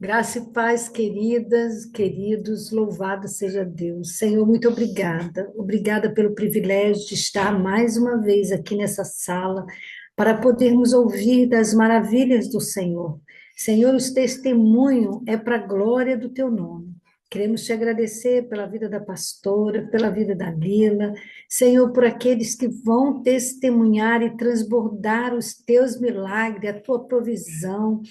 Graça e paz, queridas, queridos, louvado seja Deus. Senhor, muito obrigada. Obrigada pelo privilégio de estar mais uma vez aqui nessa sala para podermos ouvir das maravilhas do Senhor. Senhor, os testemunho é para a glória do teu nome. Queremos te agradecer pela vida da pastora, pela vida da Lila, Senhor, por aqueles que vão testemunhar e transbordar os teus milagres, a tua provisão,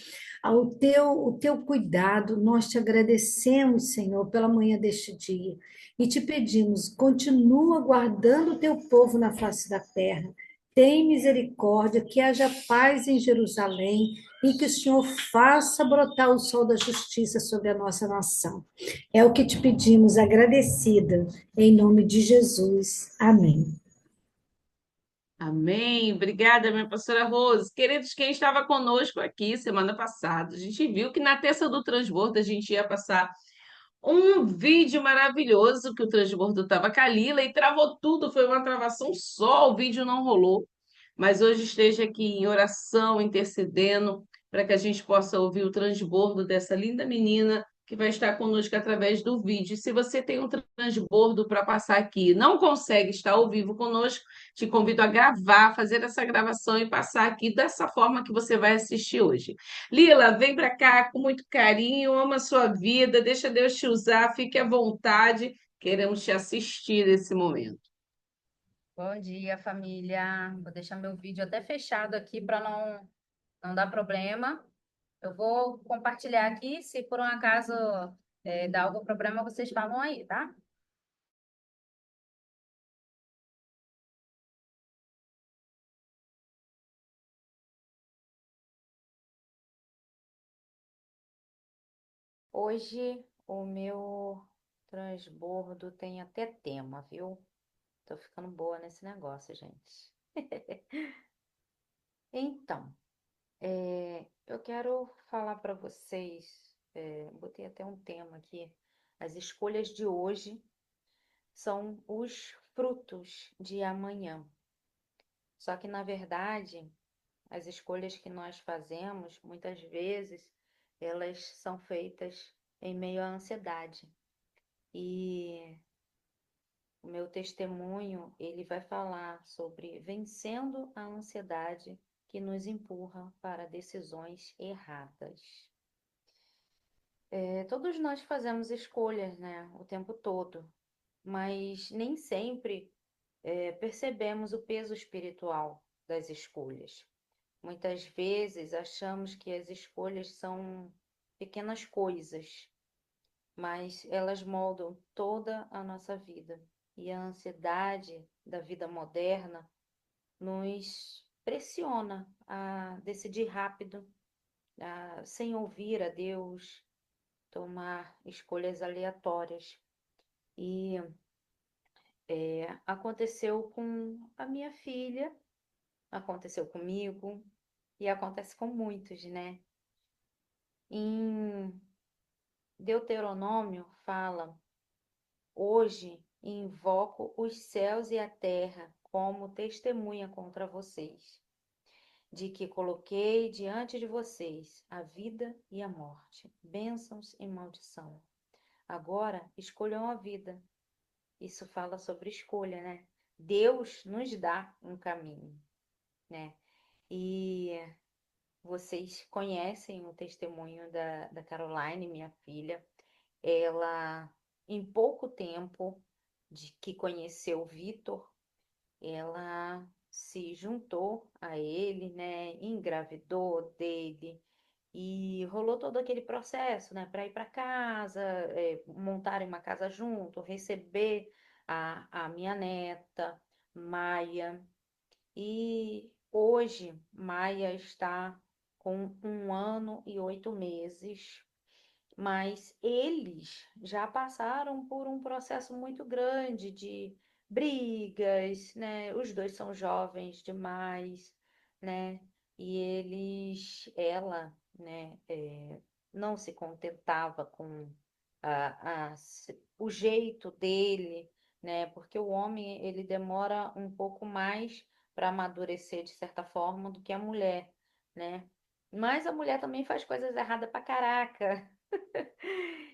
o teu cuidado. Nós te agradecemos, Senhor, pela manhã deste dia e te pedimos, continua guardando o teu povo na face da terra. Tem misericórdia, que haja paz em Jerusalém e que o Senhor faça brotar o sol da justiça sobre a nossa nação. É o que te pedimos, agradecida, em nome de Jesus. Amém. Amém. Obrigada, minha pastora Rose. Queridos, quem estava conosco aqui semana passada, a gente viu que na terça do transbordo a gente ia passar um vídeo maravilhoso que o transbordo estava com a Lila e travou tudo, foi uma travação só, o vídeo não rolou. Mas hoje esteja aqui em oração, intercedendo, para que a gente possa ouvir o transbordo dessa linda menina que vai estar conosco através do vídeo. Se você tem um transbordo para passar aqui, e não consegue estar ao vivo conosco, te convido a gravar, fazer essa gravação e passar aqui dessa forma que você vai assistir hoje. Lila, vem para cá com muito carinho, ama a sua vida, deixa Deus te usar, fique à vontade. Queremos te assistir nesse momento. Bom dia, família. Vou deixar meu vídeo até fechado aqui para não dar problema. Eu vou compartilhar aqui. Se por um acaso dar algum problema, vocês falam aí, tá? Hoje o meu transbordo tem até tema, viu? Tô ficando boa nesse negócio, gente. Então, eu quero falar para vocês, botei até um tema aqui. As escolhas de hoje são os frutos de amanhã. Só que, na verdade, as escolhas que nós fazemos, muitas vezes, elas são feitas em meio à ansiedade. E o meu testemunho, ele vai falar sobre vencendo a ansiedade que nos empurra para decisões erradas. Todos nós fazemos escolhas, né, o tempo todo, mas nem sempre percebemos o peso espiritual das escolhas. Muitas vezes achamos que as escolhas são pequenas coisas, mas elas moldam toda a nossa vida. E a ansiedade da vida moderna nos pressiona a decidir rápido, sem ouvir a Deus, tomar escolhas aleatórias. E aconteceu com a minha filha, aconteceu comigo e acontece com muitos, né? Em Deuteronômio fala: hoje invoco os céus e a terra como testemunha contra vocês, de que coloquei diante de vocês a vida e a morte, bênçãos e maldição. Agora escolham a vida. Isso fala sobre escolha, né? Deus nos dá um caminho, né? E vocês conhecem o testemunho da Caroline, minha filha. Ela, em pouco tempo de que conheceu o Vitor, ela se juntou a ele, né? Engravidou dele e rolou todo aquele processo, né? Para ir para casa, montarem uma casa junto, receber a minha neta, Maia. E hoje, Maia está com 1 ano e 8 meses, mas eles já passaram por um processo muito grande de brigas, né? Os dois são jovens demais, né? E né, não se contentava com o jeito dele, né? Porque o homem, ele demora um pouco mais para amadurecer de certa forma do que a mulher, né? Mas a mulher também faz coisas erradas pra caraca.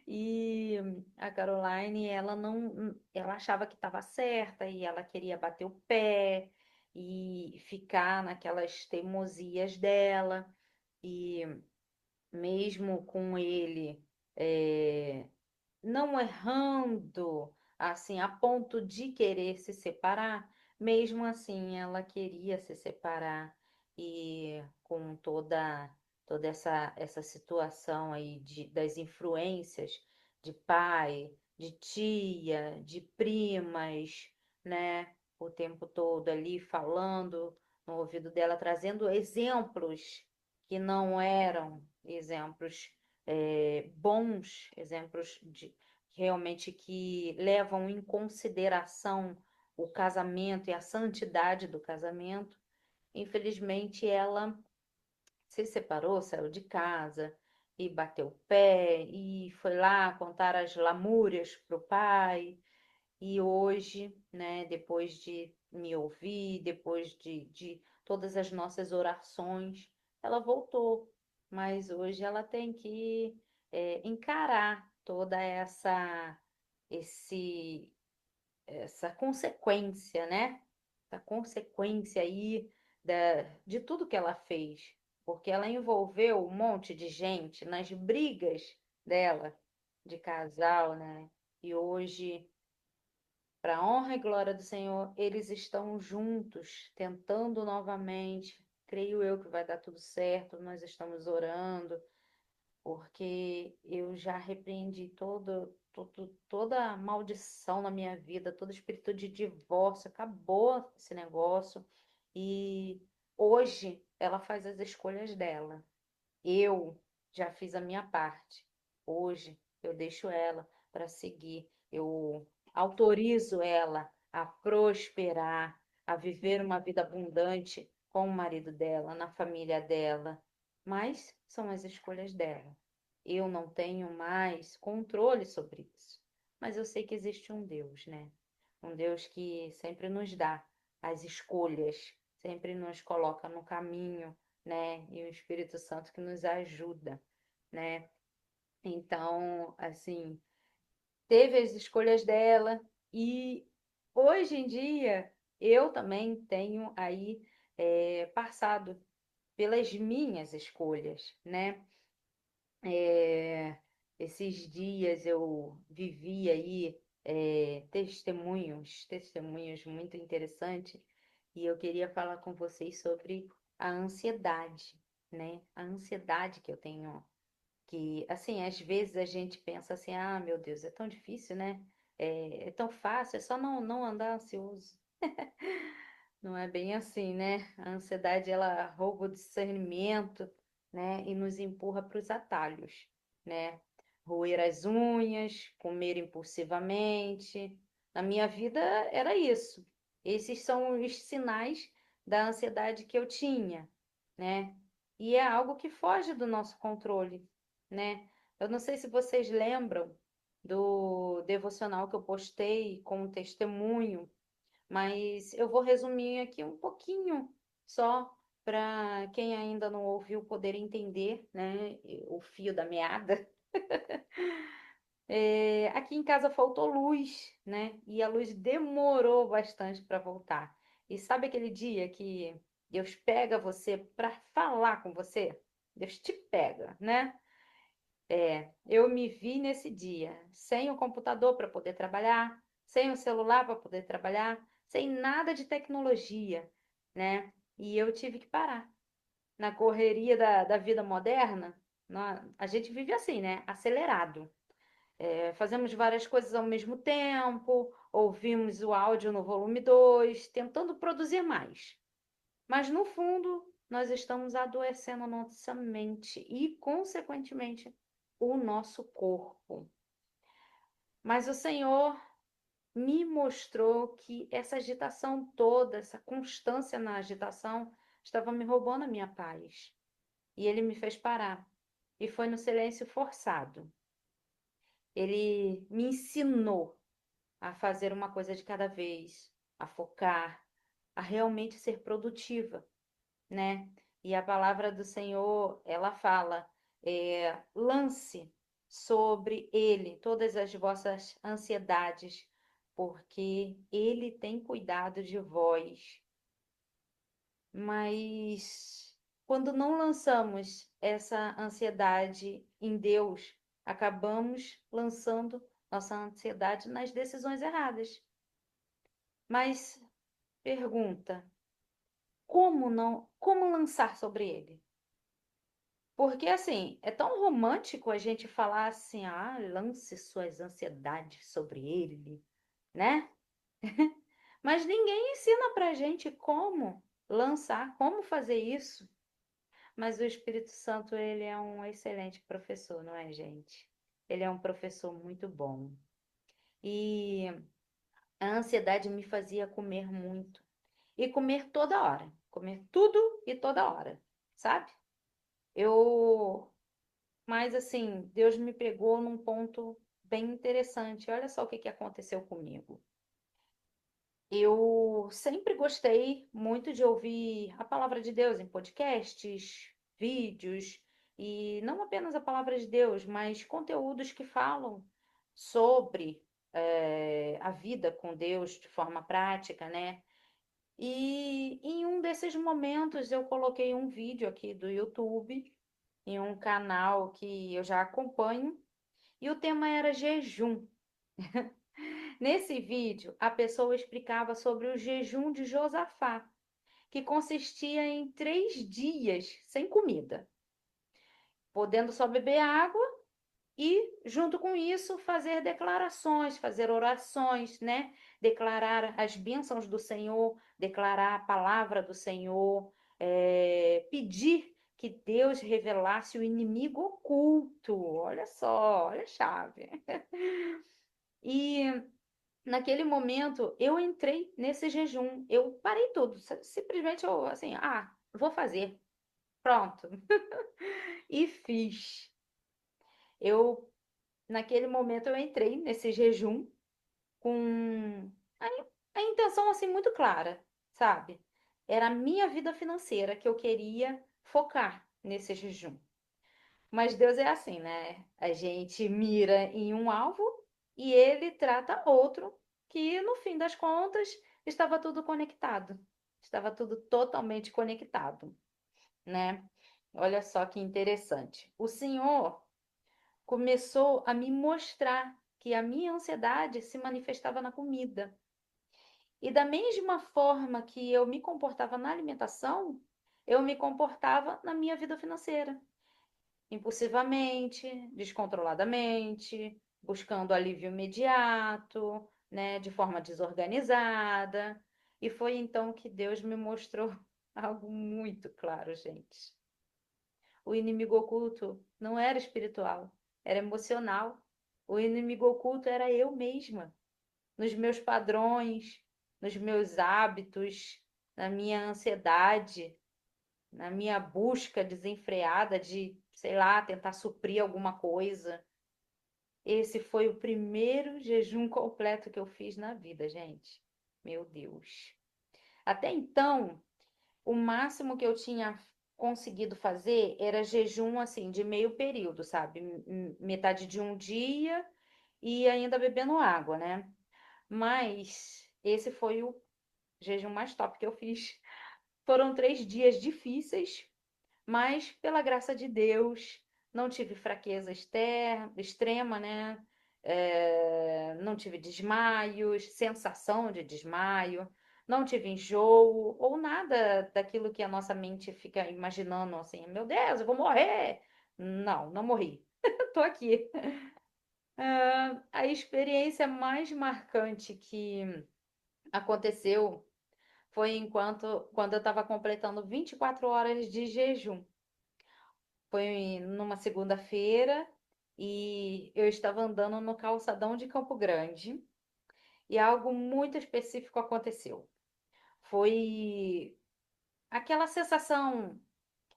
E a Caroline, ela achava que estava certa e ela queria bater o pé e ficar naquelas teimosias dela. E mesmo com ele eh, não errando assim a ponto de querer se separar, mesmo assim ela queria se separar e com toda essa situação aí das influências de pai, de tia, de primas, né? O tempo todo ali falando no ouvido dela, trazendo exemplos que não eram exemplos bons, exemplos de realmente que levam em consideração o casamento e a santidade do casamento. Infelizmente, ela se separou, saiu de casa e bateu o pé e foi lá contar as lamúrias para o pai. E hoje, né, depois de me ouvir, depois de todas as nossas orações, ela voltou. Mas hoje ela tem que encarar toda esse, essa consequência, né? Essa consequência aí de tudo que ela fez. Porque ela envolveu um monte de gente nas brigas dela de casal, né? E hoje para a honra e glória do Senhor, eles estão juntos, tentando novamente. Creio eu que vai dar tudo certo. Nós estamos orando, porque eu já repreendi toda a maldição na minha vida, todo espírito de divórcio. Acabou esse negócio. E hoje ela faz as escolhas dela. Eu já fiz a minha parte. Hoje eu deixo ela para seguir. Eu autorizo ela a prosperar, a viver uma vida abundante com o marido dela, na família dela. Mas são as escolhas dela. Eu não tenho mais controle sobre isso. Mas eu sei que existe um Deus, né? Um Deus que sempre nos dá as escolhas, sempre nos coloca no caminho, né? E o Espírito Santo que nos ajuda, né? Então, assim, teve as escolhas dela e hoje em dia eu também tenho aí passado pelas minhas escolhas, né? É, esses dias eu vivi aí testemunhos muito interessantes e eu queria falar com vocês sobre a ansiedade, né? A ansiedade que eu tenho, que assim, às vezes a gente pensa assim, ah, meu Deus, é tão difícil, né? É tão fácil, é só não andar ansioso. Não é bem assim, né? A ansiedade, ela rouba o discernimento, né? E nos empurra para os atalhos, né? Roer as unhas, comer impulsivamente. Na minha vida era isso. Esses são os sinais da ansiedade que eu tinha, né? E é algo que foge do nosso controle, né? Eu não sei se vocês lembram do devocional que eu postei com um testemunho, mas eu vou resumir aqui um pouquinho só para quem ainda não ouviu poder entender, né, o fio da meada. Aqui em casa faltou luz, né? E a luz demorou bastante para voltar. E sabe aquele dia que Deus pega você para falar com você? Deus te pega, né? Eu me vi nesse dia, sem o computador para poder trabalhar, sem o celular para poder trabalhar, sem nada de tecnologia, né? E eu tive que parar. Na correria da vida moderna, a gente vive assim, né? Acelerado. Fazemos várias coisas ao mesmo tempo, ouvimos o áudio no volume 2, tentando produzir mais. Mas no fundo, nós estamos adoecendo nossa mente e, consequentemente, o nosso corpo. Mas o Senhor me mostrou que essa agitação toda, essa constância na agitação, estava me roubando a minha paz. E Ele me fez parar. E foi no silêncio forçado. Ele me ensinou a fazer uma coisa de cada vez, a focar, a realmente ser produtiva, né? E a palavra do Senhor, ela fala, lance. sobre ele todas as vossas ansiedades, porque ele tem cuidado de vós. Mas quando não lançamos essa ansiedade em Deus, acabamos lançando nossa ansiedade nas decisões erradas. Mas pergunta, como lançar sobre ele? Porque assim, é tão romântico a gente falar assim, lance suas ansiedades sobre ele, né? Mas ninguém ensina pra gente como lançar, como fazer isso. Mas o Espírito Santo, ele é um excelente professor, não é, gente? Ele é um professor muito bom. E a ansiedade me fazia comer muito. E comer toda hora. Comer tudo e toda hora, sabe? Eu. Mas assim, Deus me pegou num ponto bem interessante. Olha só o que aconteceu comigo. Eu sempre gostei muito de ouvir a palavra de Deus em podcasts, vídeos, e não apenas a palavra de Deus, mas conteúdos que falam sobre a vida com Deus de forma prática, né? E em um desses momentos eu coloquei um vídeo aqui do YouTube, em um canal que eu já acompanho, e o tema era jejum. Nesse vídeo, a pessoa explicava sobre o jejum de Josafá, que consistia em 3 dias sem comida, podendo só beber água e, junto com isso, fazer declarações, fazer orações, né? Declarar as bênçãos do Senhor, declarar a palavra do Senhor, pedir que Deus revelasse o inimigo oculto. Olha só, olha a chave. E naquele momento, eu entrei nesse jejum. Eu parei tudo. Simplesmente eu, assim, vou fazer. Pronto. E fiz. Eu, naquele momento, eu entrei nesse jejum com a intenção, assim, muito clara, sabe? Era a minha vida financeira que eu queria focar nesse jejum. Mas Deus é assim, né? A gente mira em um alvo e ele trata outro, que no fim das contas estava tudo conectado. Estava tudo totalmente conectado, né? Olha só que interessante. O Senhor começou a me mostrar que a minha ansiedade se manifestava na comida. E da mesma forma que eu me comportava na alimentação, eu me comportava na minha vida financeira impulsivamente, descontroladamente, buscando alívio imediato, né, de forma desorganizada. E foi então que Deus me mostrou algo muito claro, gente. O inimigo oculto não era espiritual, era emocional. O inimigo oculto era eu mesma, nos meus padrões, nos meus hábitos, na minha ansiedade, na minha busca desenfreada de, sei lá, tentar suprir alguma coisa. Esse foi o primeiro jejum completo que eu fiz na vida, gente. Meu Deus. Até então, o máximo que eu tinha conseguido fazer era jejum assim de meio período, sabe? Metade de um dia e ainda bebendo água, né? Mas esse foi o jejum mais top que eu fiz. Foram 3 dias difíceis, mas pela graça de Deus, não tive fraqueza extrema, né? Não tive desmaios, sensação de desmaio, não tive enjoo ou nada daquilo que a nossa mente fica imaginando assim, meu Deus, eu vou morrer. Não, não morri. Tô aqui. A experiência mais marcante que aconteceu foi quando eu estava completando 24 horas de jejum. Foi numa segunda-feira e eu estava andando no calçadão de Campo Grande e algo muito específico aconteceu. Foi aquela sensação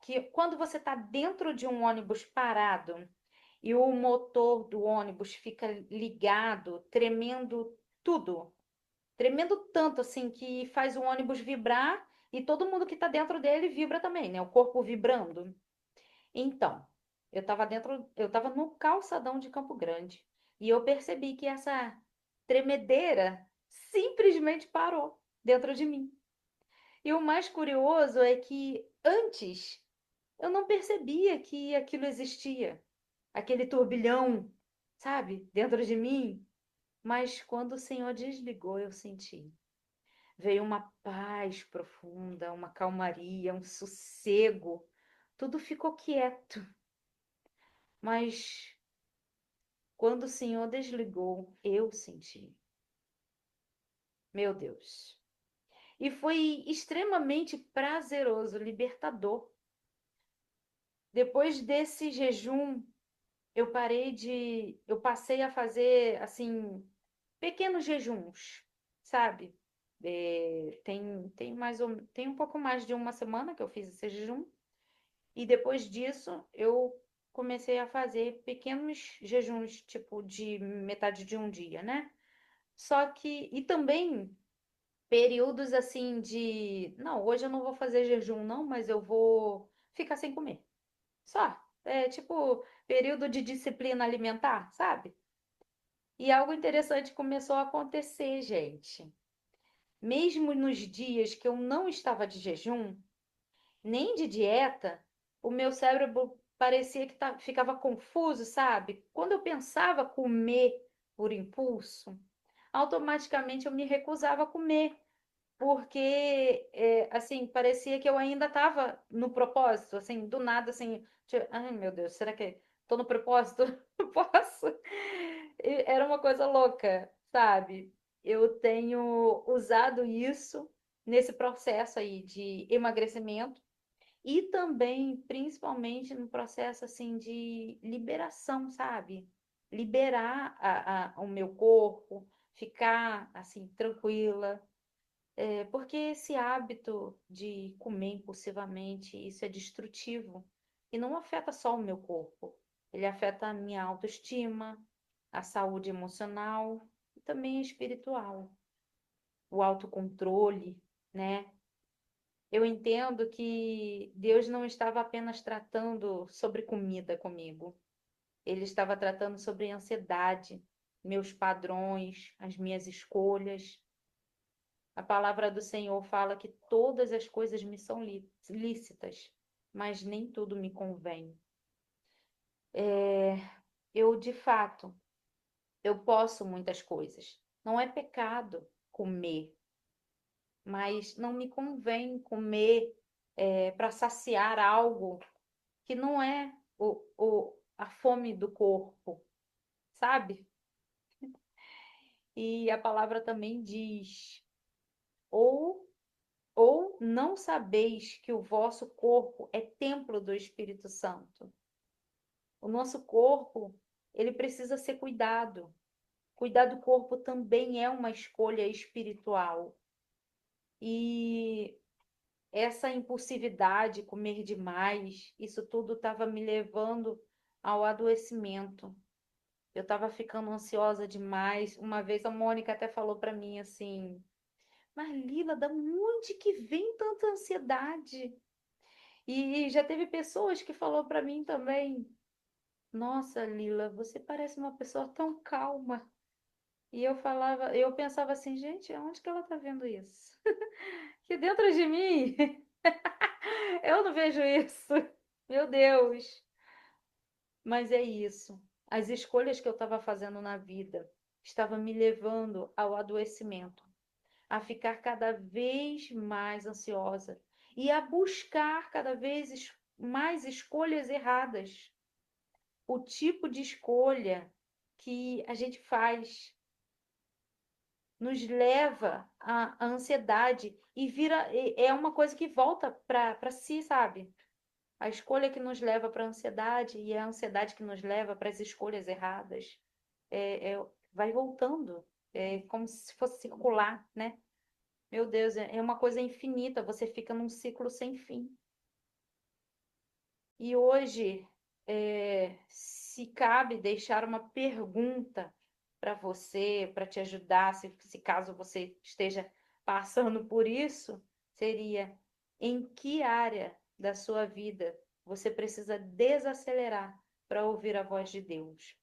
que quando você está dentro de um ônibus parado e o motor do ônibus fica ligado, tremendo tudo, tremendo tanto assim que faz o ônibus vibrar e todo mundo que está dentro dele vibra também, né? O corpo vibrando. Então. Eu estava no calçadão de Campo Grande e eu percebi que essa tremedeira simplesmente parou dentro de mim. E o mais curioso é que antes eu não percebia que aquilo existia, aquele turbilhão, sabe, dentro de mim. Mas quando o Senhor desligou, eu senti. Veio uma paz profunda, uma calmaria, um sossego. Tudo ficou quieto. Mas quando o Senhor desligou, eu senti. Meu Deus. E foi extremamente prazeroso, libertador. Depois desse jejum, eu passei a fazer assim pequenos jejuns, sabe? Tem um pouco mais de uma semana que eu fiz esse jejum e depois disso eu comecei a fazer pequenos jejuns, tipo de metade de um dia, né? Só que e também períodos assim de, não, hoje eu não vou fazer jejum não, mas eu vou ficar sem comer. Só, é tipo período de disciplina alimentar, sabe? E algo interessante começou a acontecer, gente. Mesmo nos dias que eu não estava de jejum, nem de dieta, o meu cérebro parecia que ficava confuso, sabe? Quando eu pensava comer por impulso, automaticamente eu me recusava a comer, porque, assim, parecia que eu ainda estava no propósito, assim, do nada, assim, ai meu Deus, será que estou no propósito? Não posso. Era uma coisa louca, sabe? Eu tenho usado isso nesse processo aí de emagrecimento e também, principalmente no processo assim de liberação, sabe? Liberar o meu corpo, ficar assim tranquila, porque esse hábito de comer impulsivamente, isso é destrutivo e não afeta só o meu corpo, ele afeta a minha autoestima, a saúde emocional e também espiritual, o autocontrole, né? Eu entendo que Deus não estava apenas tratando sobre comida comigo, ele estava tratando sobre ansiedade, meus padrões, as minhas escolhas. A palavra do Senhor fala que todas as coisas me são lícitas, mas nem tudo me convém. De fato, eu posso muitas coisas. Não é pecado comer, mas não me convém comer para saciar algo que não é a fome do corpo, sabe? E a palavra também diz: ou não sabeis que o vosso corpo é templo do Espírito Santo. O nosso corpo, ele precisa ser cuidado. Cuidar do corpo também é uma escolha espiritual. E essa impulsividade, comer demais, isso tudo estava me levando ao adoecimento. Eu estava ficando ansiosa demais. Uma vez a Mônica até falou para mim assim: Mas Lila, da onde que vem tanta ansiedade? E já teve pessoas que falou para mim também: Nossa, Lila, você parece uma pessoa tão calma. E eu pensava assim, gente, onde que ela tá vendo isso? Que dentro de mim, eu não vejo isso. Meu Deus. Mas é isso. As escolhas que eu estava fazendo na vida estavam me levando ao adoecimento, a ficar cada vez mais ansiosa e a buscar cada vez mais escolhas erradas. O tipo de escolha que a gente faz nos leva à ansiedade e é uma coisa que volta para si, sabe? A escolha que nos leva para a ansiedade e a ansiedade que nos leva para as escolhas erradas vai voltando, é como se fosse circular, né? Meu Deus, é uma coisa infinita, você fica num ciclo sem fim. E hoje, se cabe deixar uma pergunta para você, para te ajudar, se caso você esteja passando por isso, seria: em que área da sua vida você precisa desacelerar para ouvir a voz de Deus.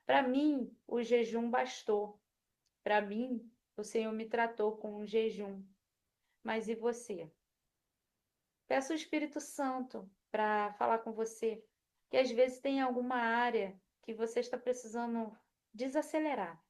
Para mim, o jejum bastou. Para mim, o Senhor me tratou com um jejum. Mas e você? Peça o Espírito Santo para falar com você, que às vezes tem alguma área que você está precisando desacelerar.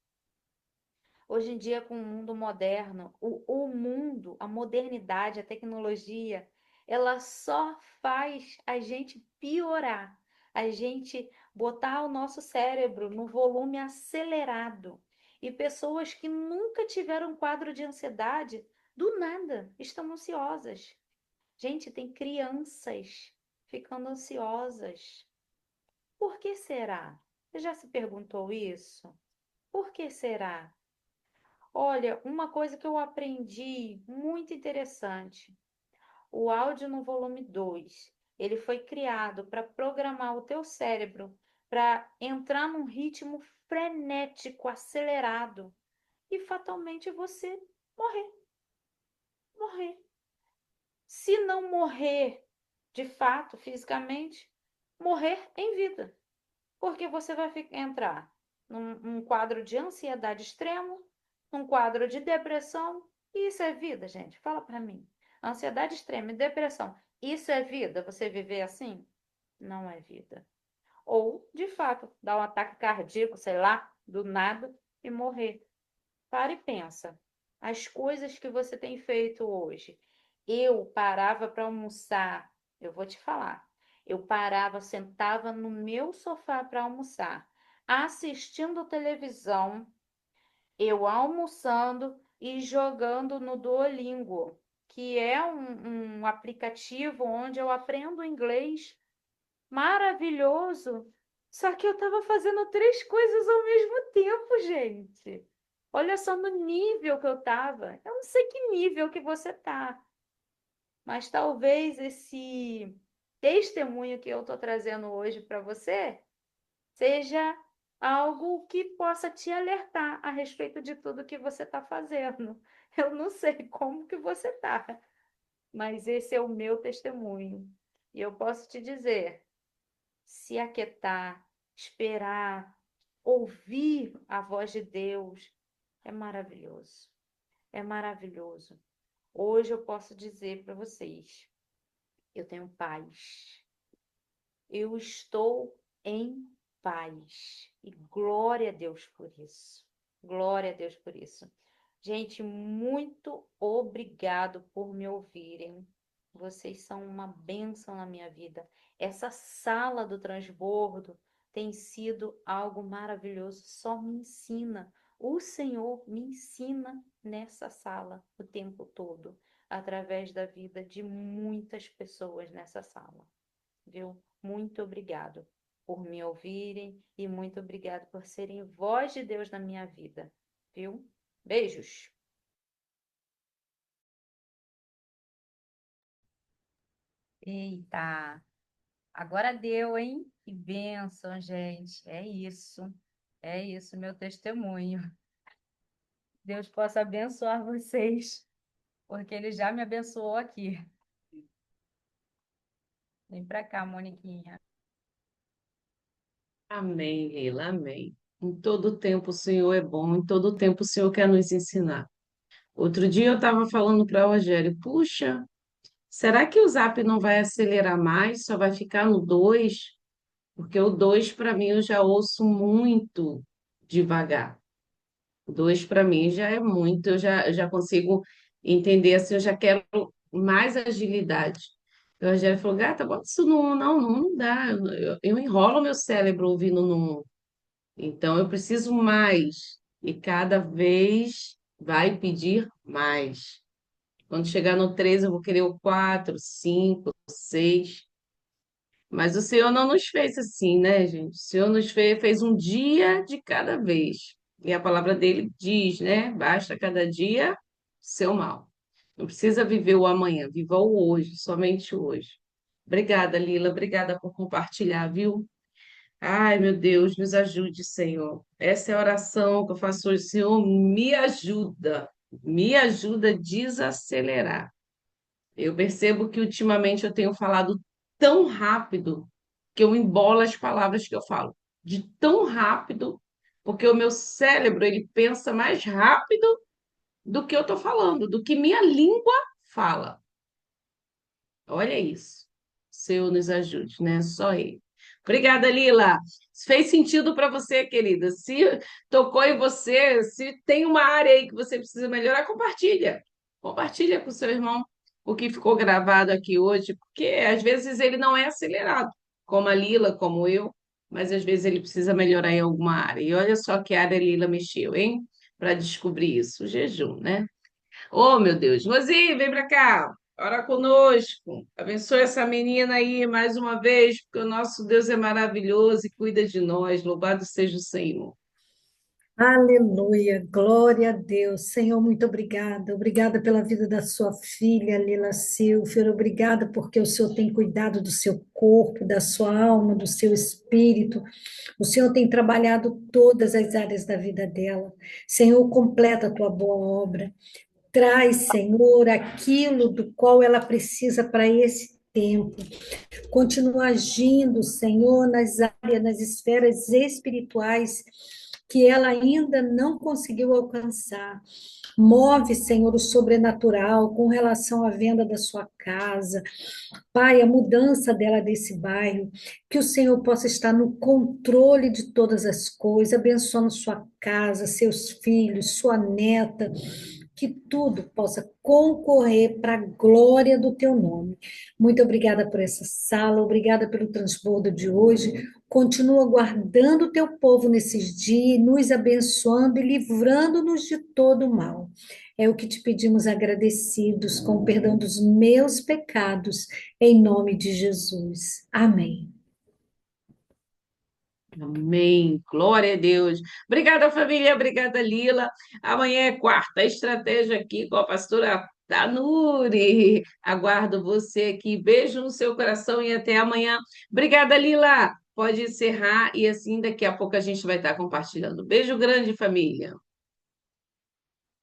Hoje em dia, com o mundo moderno, o mundo, a modernidade, a tecnologia, ela só faz a gente piorar, a gente botar o nosso cérebro no volume acelerado. E pessoas que nunca tiveram um quadro de ansiedade, do nada, estão ansiosas. Gente, tem crianças ficando ansiosas. Por que será? Você já se perguntou isso? Por que será? Olha, uma coisa que eu aprendi muito interessante. O áudio no volume 2, ele foi criado para programar o teu cérebro para entrar num ritmo frenético, acelerado, e fatalmente você morrer, morrer. Se não morrer de fato, fisicamente, morrer em vida, porque você vai entrar num quadro de ansiedade extremo, num quadro de depressão, e isso é vida, gente? Fala para mim. Ansiedade extrema e depressão, isso é vida? Você viver assim? Não é vida. Ou, de fato, dar um ataque cardíaco, sei lá, do nada e morrer. Para e pensa. As coisas que você tem feito hoje. Eu parava para almoçar. Eu vou te falar. Eu parava, sentava no meu sofá para almoçar, assistindo televisão, eu almoçando e jogando no Duolingo, que é um aplicativo onde eu aprendo inglês maravilhoso. Só que eu estava fazendo três coisas ao mesmo tempo, gente. Olha só no nível que eu estava. Eu não sei que nível que você tá, mas talvez esse testemunho que eu estou trazendo hoje para você seja algo que possa te alertar a respeito de tudo que você está fazendo. Eu não sei como que você está, mas esse é o meu testemunho. E eu posso te dizer, se aquietar, esperar, ouvir a voz de Deus, é maravilhoso. É maravilhoso. Hoje eu posso dizer para vocês, eu tenho paz. Eu estou em paz. E glória a Deus por isso. Glória a Deus por isso. Gente, muito obrigado por me ouvirem. Vocês são uma bênção na minha vida. Essa sala do transbordo tem sido algo maravilhoso. Só me ensina. O Senhor me ensina nessa sala o tempo todo, através da vida de muitas pessoas nessa sala, viu? Muito obrigado por me ouvirem e muito obrigado por serem voz de Deus na minha vida, viu? Beijos. Eita, agora deu, hein? Que bênção, gente. É isso, meu testemunho. Deus possa abençoar vocês, porque Ele já me abençoou aqui. Vem pra cá, Moniquinha. Amém, Leila, amém. Em todo tempo o Senhor é bom, em todo tempo o Senhor quer nos ensinar. Outro dia eu estava falando para o Rogério, puxa, será que o Zap não vai acelerar mais, só vai ficar no 2? Porque o 2 para mim eu já ouço muito devagar. O 2 para mim já é muito, eu já consigo entender assim, eu já quero mais agilidade. O Rogério falou, gata, bota isso no 1. Não, não dá, eu enrolo meu cérebro ouvindo no 1. Então eu preciso mais e cada vez vai pedir mais. Quando chegar no 3 eu vou querer o 4, 5, 6. Mas o Senhor não nos fez assim, né, gente? O Senhor nos fez um dia de cada vez. E a palavra dele diz, né? Basta cada dia seu mal. Não precisa viver o amanhã, viva o hoje, somente o hoje. Obrigada, Lila. Obrigada por compartilhar, viu? Ai, meu Deus, nos ajude, Senhor. Essa é a oração que eu faço hoje. Senhor, me ajuda a desacelerar. Eu percebo que ultimamente eu tenho falado tão rápido que eu embolo as palavras que eu falo. De tão rápido, porque o meu cérebro, ele pensa mais rápido do que eu estou falando, do que minha língua fala. Olha isso. Senhor nos ajude, né? Só Ele. Obrigada, Lila. Se fez sentido para você, querida. Se tocou em você, se tem uma área aí que você precisa melhorar, compartilha. Compartilha com seu irmão o que ficou gravado aqui hoje, porque às vezes ele não é acelerado, como a Lila, como eu, mas às vezes ele precisa melhorar em alguma área. E olha só que área a Lila mexeu, hein? Para descobrir isso, o jejum, né? Oh, meu Deus. Rosi, vem para cá. Ora conosco. Abençoe essa menina aí mais uma vez, porque o nosso Deus é maravilhoso e cuida de nós. Louvado seja o Senhor. Aleluia, glória a Deus. Senhor, muito obrigada. Obrigada pela vida da sua filha, Lila Silfer. Obrigada porque o Senhor tem cuidado do seu corpo, da sua alma, do seu espírito. O Senhor tem trabalhado todas as áreas da vida dela. Senhor, completa a tua boa obra. Traz, Senhor, aquilo do qual ela precisa para esse tempo. Continua agindo, Senhor, nas áreas, nas esferas espirituais que ela ainda não conseguiu alcançar. Move, Senhor, o sobrenatural com relação à venda da sua casa. Pai, a mudança dela desse bairro, que o Senhor possa estar no controle de todas as coisas, abençoando sua casa, seus filhos, sua neta, que tudo possa concorrer para a glória do teu nome. Muito obrigada por essa sala, obrigada pelo transbordo de hoje. Continua guardando o teu povo nesses dias, nos abençoando e livrando-nos de todo o mal. É o que te pedimos agradecidos, com o perdão dos meus pecados, em nome de Jesus. Amém. Amém. Glória a Deus. Obrigada, família. Obrigada, Lila. Amanhã é quarta. Estratégia aqui com a pastora Tanuri. Aguardo você aqui. Beijo no seu coração e até amanhã. Obrigada, Lila. Pode encerrar e assim daqui a pouco a gente vai estar compartilhando. Beijo grande, família.